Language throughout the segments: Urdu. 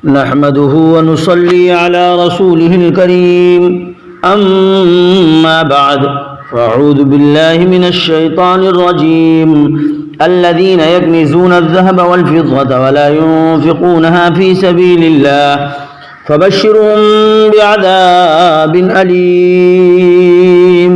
نحمده ونصلي على رسوله الكريم أما بعد فأعوذ بالله من الشيطان الرجيم الذين يكنزون الذهب والفضة ولا ينفقونها في سبيل الله فبشرهم بعذاب أليم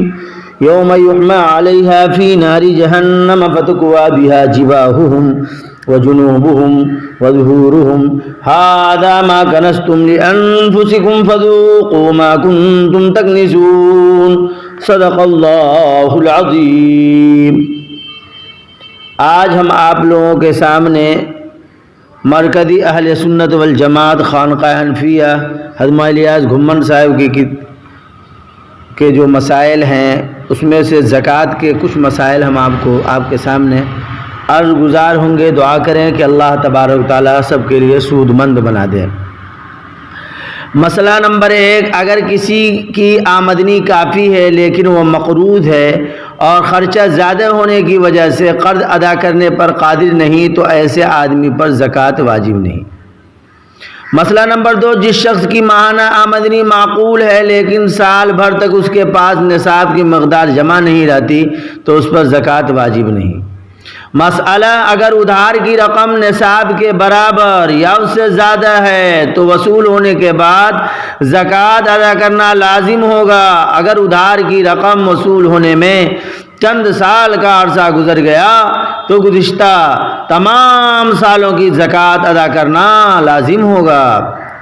يوم يحمى عليها في نار جهنم فتكوى بها جباههم وجنوبهم وظهورهم هذا ما كنزتم لأنفسكم فذوقوا ما كنتم تكنزون صدق اللہ العظیم۔ آج ہم آپ لوگوں کے سامنے مرکزی اہل سنت والجماعت خانقاہ حنفیہ حضرت الیاس گھمن صاحب کے جو مسائل ہیں اس میں سے زکوٰۃ کے کچھ مسائل ہم آپ کے سامنے عرض گزار ہوں گے۔ دعا کریں کہ اللہ تبارک و تعالیٰ سب کے لیے سود مند بنا دے۔ مسئلہ نمبر 1، اگر کسی کی آمدنی کافی ہے لیکن وہ مقروض ہے اور خرچہ زیادہ ہونے کی وجہ سے قرض ادا کرنے پر قادر نہیں تو ایسے آدمی پر زکوٰۃ واجب نہیں۔ مسئلہ نمبر 2، جس شخص کی ماہانہ آمدنی معقول ہے لیکن سال بھر تک اس کے پاس نصاب کی مقدار جمع نہیں رہتی تو اس پر زکوٰۃ واجب نہیں۔ مسئلہ، اگر ادھار کی رقم نصاب کے برابر یا اس سے زیادہ ہے تو وصول ہونے کے بعد زکوٰۃ ادا کرنا لازم ہوگا۔ اگر ادھار کی رقم وصول ہونے میں چند سال کا عرصہ گزر گیا تو گزشتہ تمام سالوں کی زکوٰۃ ادا کرنا لازم ہوگا۔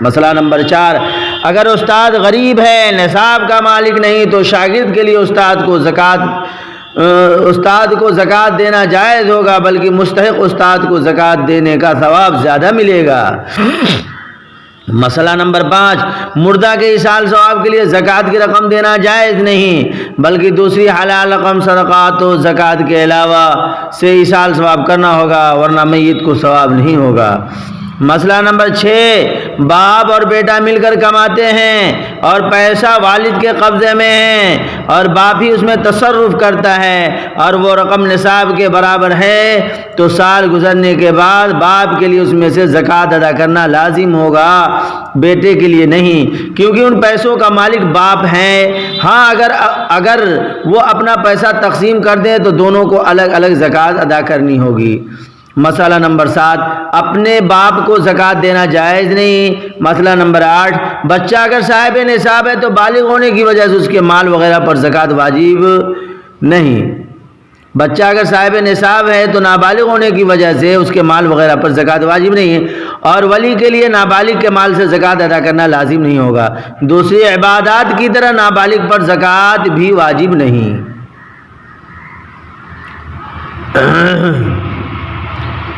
مسئلہ نمبر 4، اگر استاد غریب ہے، نصاب کا مالک نہیں تو شاگرد کے لیے استاد کو زکوٰۃ دینا جائز ہوگا، بلکہ مستحق استاد کو زکوٰۃ دینے کا ثواب زیادہ ملے گا۔ مسئلہ نمبر 5، مردہ کے ایصال ثواب کے لیے زکوٰۃ کی رقم دینا جائز نہیں، بلکہ دوسری حلال رقم صدقات و زکوٰۃ کے علاوہ سے ایصال ثواب کرنا ہوگا، ورنہ میت کو ثواب نہیں ہوگا۔ مسئلہ نمبر 6، باپ اور بیٹا مل کر کماتے ہیں اور پیسہ والد کے قبضے میں ہے اور باپ ہی اس میں تصرف کرتا ہے اور وہ رقم نصاب کے برابر ہے تو سال گزرنے کے بعد باپ کے لیے اس میں سے زکوٰۃ ادا کرنا لازم ہوگا، بیٹے کے لیے نہیں، کیونکہ ان پیسوں کا مالک باپ ہے۔ ہاں، اگر وہ اپنا پیسہ تقسیم کر دیں تو دونوں کو الگ الگ زکوٰۃ ادا کرنی ہوگی۔ مسئلہ نمبر 7، اپنے باپ کو زکوٰۃ دینا جائز نہیں۔ مسئلہ نمبر 8، بچہ اگر صاحب نصاب ہے تو بالغ ہونے کی وجہ سے اس کے مال وغیرہ پر زکوٰۃ واجب نہیں۔ بچہ اگر صاحب نصاب ہے تو نابالغ ہونے کی وجہ سے اس کے مال وغیرہ پر زکوٰۃ واجب نہیں ہے، اور ولی کے لیے نابالغ کے مال سے زکوٰۃ ادا کرنا لازم نہیں ہوگا۔ دوسری عبادات کی طرح نابالغ پر زکوٰۃ بھی واجب نہیں۔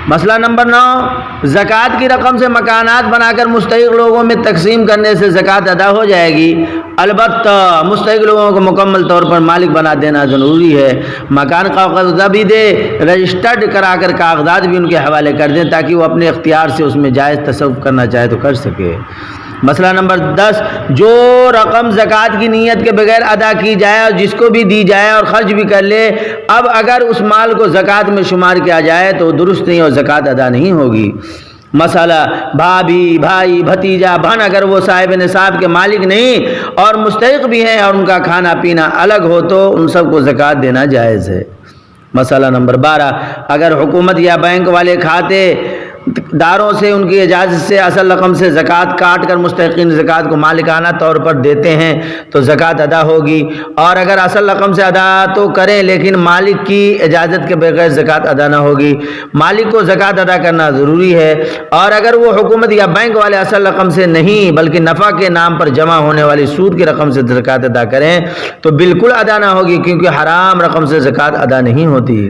مسئلہ نمبر 9، زکوٰۃ کی رقم سے مکانات بنا کر مستحق لوگوں میں تقسیم کرنے سے زکوٰۃ ادا ہو جائے گی، البتہ مستحق لوگوں کو مکمل طور پر مالک بنا دینا ضروری ہے۔ مکان کا قبضہ بھی دے، رجسٹرڈ کرا کر کاغذات بھی ان کے حوالے کر دیں تاکہ وہ اپنے اختیار سے اس میں جائز تصرف کرنا چاہے تو کر سکے۔ مسئلہ نمبر 10، جو رقم زکوٰۃ کی نیت کے بغیر ادا کی جائے اور جس کو بھی دی جائے اور خرچ بھی کر لے، اب اگر اس مال کو زکوٰۃ میں شمار کیا جائے تو درست نہیں اور زکوٰۃ ادا نہیں ہوگی۔ مسئلہ، بھابھی، بھائی، بھتیجا، بہن اگر وہ صاحب نصاب کے مالک نہیں اور مستحق بھی ہیں اور ان کا کھانا پینا الگ ہو تو ان سب کو زکوٰۃ دینا جائز ہے۔ مسئلہ نمبر 12، اگر حکومت یا بینک والے کھاتے داروں سے ان کی اجازت سے اصل رقم سے زکوٰۃ کاٹ کر مستحقین زکوٰۃ کو مالکانہ طور پر دیتے ہیں تو زکوٰۃ ادا ہوگی، اور اگر اصل رقم سے ادا تو کریں لیکن مالک کی اجازت کے بغیر زکوٰۃ ادا نہ ہوگی۔ مالک کو زکوٰۃ ادا کرنا ضروری ہے، اور اگر وہ حکومت یا بینک والے اصل رقم سے نہیں بلکہ نفع کے نام پر جمع ہونے والی سود کی رقم سے زکوٰۃ ادا کریں تو بالکل ادا نہ ہوگی، کیونکہ حرام رقم سے زکوٰۃ ادا نہیں ہوتی۔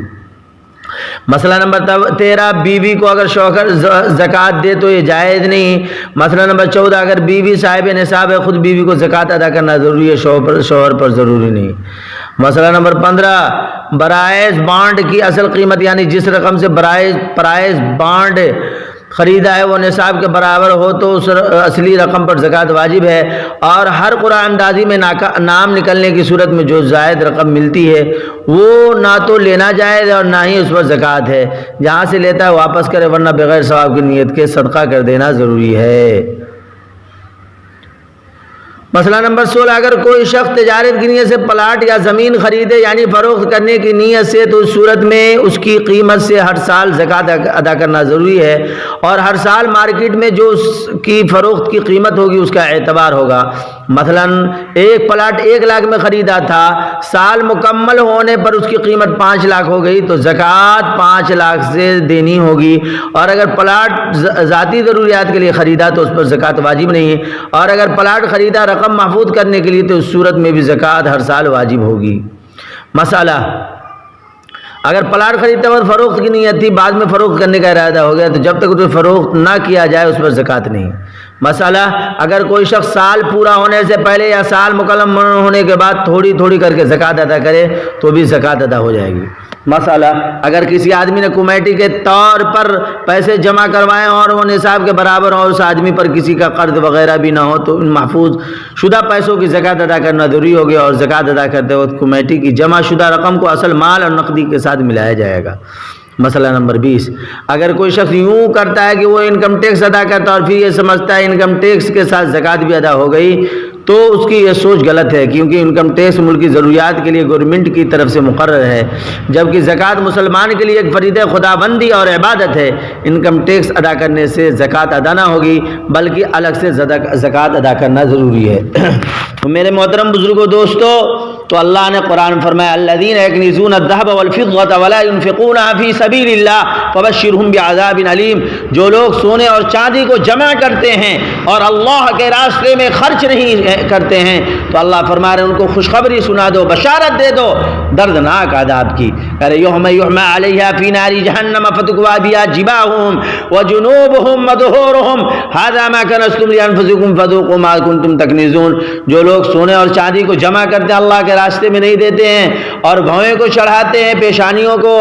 مسئلہ نمبر 13، بیوی کو اگر شوہر زکوٰۃ دے تو یہ جائز نہیں۔ مسئلہ نمبر 14، اگر بیوی صاحب نصاب ہے خود بیوی کو زکوٰۃ ادا کرنا ضروری ہے، شوہر پر ضروری نہیں۔ مسئلہ نمبر 15، برائز بانڈ کی اصل قیمت یعنی جس رقم سے پرائز بانڈ خریدا ہے وہ نصاب کے برابر ہو تو اس اصلی رقم پر زکوٰۃ واجب ہے، اور ہر قرآن اندازی میں نام نکلنے کی صورت میں جو زائد رقم ملتی ہے وہ نہ تو لینا جائز اور نہ ہی اس پر زکوٰۃ ہے، جہاں سے لیتا ہے واپس کرے، ورنہ بغیر ثواب کی نیت کے صدقہ کر دینا ضروری ہے۔ مسئلہ نمبر 16، اگر کوئی شخص تجارت کی نیت سے پلاٹ یا زمین خریدے یعنی فروخت کرنے کی نیت سے، تو اس صورت میں اس کی قیمت سے ہر سال زکوٰۃ ادا کرنا ضروری ہے، اور ہر سال مارکیٹ میں جو اس کی فروخت کی قیمت ہوگی اس کا اعتبار ہوگا۔ مثلا ایک پلاٹ 1 لاکھ میں خریدا تھا، سال مکمل ہونے پر اس کی قیمت 5 لاکھ ہو گئی تو زکوٰۃ 5 لاکھ سے دینی ہوگی، اور اگر پلاٹ ذاتی ضروریات کے لیے خریدا تو اس پر زکوٰۃ واجب نہیں ہے، اور اگر پلاٹ خریدا رقم محفوظ کرنے کے لیے تو اس صورت میں بھی زکوٰۃ ہر سال واجب ہوگی۔ مسئلہ، اگر پلاٹ خریدتے وقت فروخت کی نیت تھی، بعد میں فروخت کرنے کا ارادہ ہو گیا تو جب تک اسے فروخت نہ کیا جائے اس پر زکوٰۃ نہیں۔ مسئلہ، اگر کوئی شخص سال پورا ہونے سے پہلے یا سال مکمل ہونے کے بعد تھوڑی تھوڑی کر کے زکوٰۃ ادا کرے تو بھی زکوٰۃ ادا ہو جائے گی۔ مسئلہ، اگر کسی آدمی نے کمیٹی کے طور پر پیسے جمع کروائے اور وہ نصاب کے برابر ہو اور اس آدمی پر کسی کا قرض وغیرہ بھی نہ ہو تو ان محفوظ شدہ پیسوں کی زکوٰۃ ادا کرنا ضروری ہوگی، اور زکوٰۃ ادا کرتے وقت کمیٹی کی جمع شدہ رقم کو اصل مال اور نقدی کے ساتھ ملایا جائے گا۔ مسئلہ نمبر 20، اگر کوئی شخص یوں کرتا ہے کہ وہ انکم ٹیکس ادا کرتا ہے اور پھر یہ سمجھتا ہے انکم ٹیکس کے ساتھ زکوٰۃ بھی ادا ہو گئی، تو اس کی یہ سوچ غلط ہے، کیونکہ انکم ٹیکس ملکی ضروریات کے لیے گورنمنٹ کی طرف سے مقرر ہے، جبکہ زکوٰۃ مسلمان کے لیے ایک فرید خدا بندی اور عبادت ہے۔ انکم ٹیکس ادا کرنے سے زکوٰۃ ادا نہ ہوگی بلکہ الگ سے زکوٰۃ ادا کرنا ضروری ہے۔ تو میرے محترم بزرگوں، دوستو، تو اللہ نے قرآن فرمایا الذین یکنزون الذهب والفضة ولا ينفقونها فی سبیل اللہ فبشرهم بعذاب علیم، جو لوگ سونے اور چاندی کو جمع کرتے ہیں اور اللہ کے راستے میں خرچ نہیں کرتے ہیں تو اللہ فرما رہے ہیں ان کو خوشخبری سنا دو، بشارت دے دو دردناک عذاب کی۔ یوم یحمى علیہا فی نار جہنم فتکوی بہا جباہہم وجنوبہم وظہورہم ھذا ما کنزتم لانفسکم فذوقوا ما کنتم تکنزون، جو لوگ سونے اور چاندی کو جمع کرتے ہیں اللہ کے راستے میں نہیں دیتے ہیں اور بھویں کو چڑھاتے ہیں پیشانیوں کو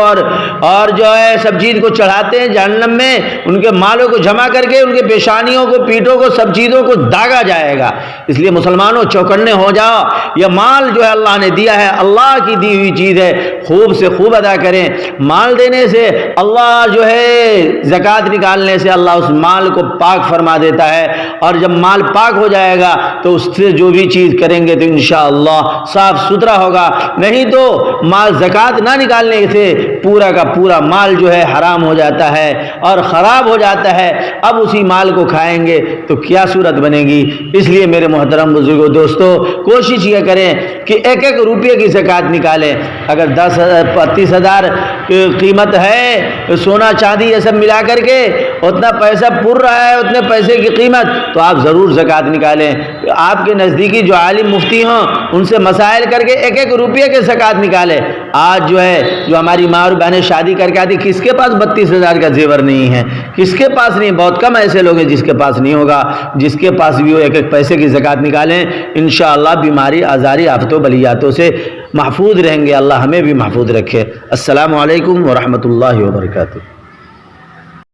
اور جو ہے سب چیز کو چڑھاتے ہیں جہنم میں، ان کے مالوں کو جمع کر کے ان کے پیشانیوں کو پیٹھوں کو سب چیزوں کو داغا جائے گا۔ اس لیے مسلمانوں چوکنے ہو جاؤ، یہ مال جو ہے اللہ نے دیا ہے، اللہ کی دی ہوئی چیز ہے، خوب سے خوب ادا کریں۔ مال دینے سے اللہ جو ہے زکوٰۃ نکالنے سے اللہ اس مال کو پاک فرما دیتا ہے، اور جب مال پاک ہو جائے گا تو اس سے جو بھی چیز کریں گے تو انشاءاللہ صاف ستھرا ہوگا، نہیں تو مال زکوٰۃ نہ نکالنے سے پورا کا پورا مال جو ہے حرام ہو جاتا ہے اور خراب ہو جاتا ہے، اب اسی مال کو کھائیں گے تو کیا صورت بنے گی۔ اس لیے میرے محترم بزرگوں، دوستو، کوشش یہ کریں کہ ایک ایک روپے کی زکوٰۃ نکالیں۔ اگر 30,000 قیمت ہے سونا چاندی یہ سب ملا کر کے اتنا پیسہ پور رہا ہے، اتنے پیسے کی قیمت، تو آپ ضرور زکوٰۃ نکالیں۔ آپ کے نزدیکی جو عالم مفتی ہوں ان سے مسائل کر کے ایک ایک روپے کے زکوٰۃ نکالیں۔ آج جو ہے جو ہماری ماں اور بہنیں شادی کر کے آتی، کس کے پاس 32,000 کا زیور نہیں ہے؟ کس کے پاس نہیں؟ بہت کم ایسے لوگ ہیں جس کے پاس نہیں ہوگا۔ جس کے پاس بھی ہو ایک ایک پیسے کی زکوٰۃ نکالیں، انشاءاللہ بیماری آزاری آفتوں بلیاتوں سے محفوظ رہیں گے۔ اللہ ہمیں بھی محفوظ رکھے۔ السلام علیکم ورحمۃ اللہ وبرکاتہ۔